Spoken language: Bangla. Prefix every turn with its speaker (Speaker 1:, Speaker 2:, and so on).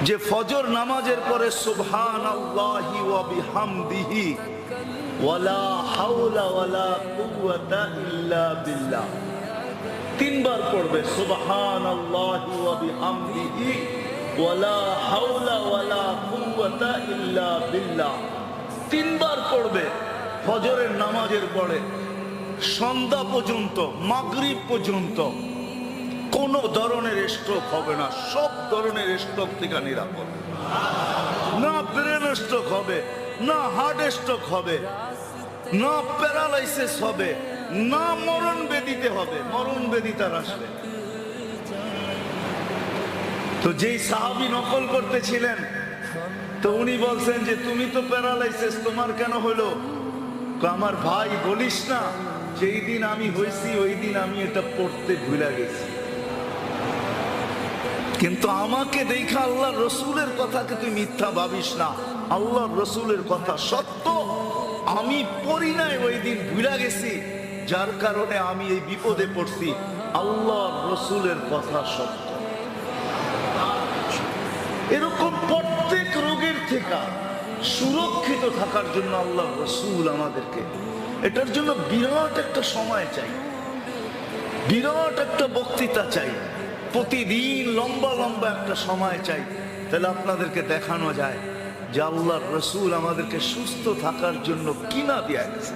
Speaker 1: যে ফজর নামাজের পরে সুবহানাল্লাহি ওয়া বিহামদিহি ওয়ালা হাওলা ওয়ালা কুওয়াতা ইল্লা বিল্লাহ, তিনবার পড়বে সুবহানাল্লাহি ওয়া বিহামদিহি ওয়ালা হাওলা ওয়ালা কুওয়াতা ইল্লা বিল্লাহ, তিনবার পড়বে ফজরের নামাজের পরে সন্ধ্যা পর্যন্ত, মাগরিব পর্যন্ত। কোন ধরনের স্ট্রোক হবে না, সব ধরনের স্ট্রোক থেকে নিরাপদ। না ব্রেন স্ট্রোক হবে, না হার্ট স্ট্রোক হবে, না প্যারালাইসিস হবে, না মরণ বেদিতে হবে। মরণ বেদি তার আসবে। তো যেই সাহাবী নকল করতেছিলেন, তো উনি বলছেন যে তুমি তো প্যারালাইসিস, তোমার কেন হলো? আমার ভাই বলিস না, যেই দিন আমি হয়েছি ওই দিন আমি এটা পড়তে ভুলে গেছি। কিন্তু আমাকে দেখা আল্লাহ রসুলের কথাকে তুই মিথ্যা ভাবিস না, আল্লাহ রসুলের কথা সত্য। আমি পড়ি নাই, ওই দিন ভুলে গেছি, যার কারণে আমি এই বিপদে পড়ছি। আল্লাহ রসুলের কথা সত্য। এরকম প্রত্যেক রোগের থেকে সুরক্ষিত থাকার জন্য আল্লাহ রসুল আমাদেরকে, এটার জন্য বিরাট একটা সময় চাই, বিরাট একটা বক্তৃতা চাই, প্রতিদিন লম্বা লম্বা একটা সময় চাই। তাহলে আপনাদেরকে দেখানো যায় যে আল্লাহর রসুল আমাদেরকে সুস্থ থাকার জন্য কিনা দিয়ে গেছে।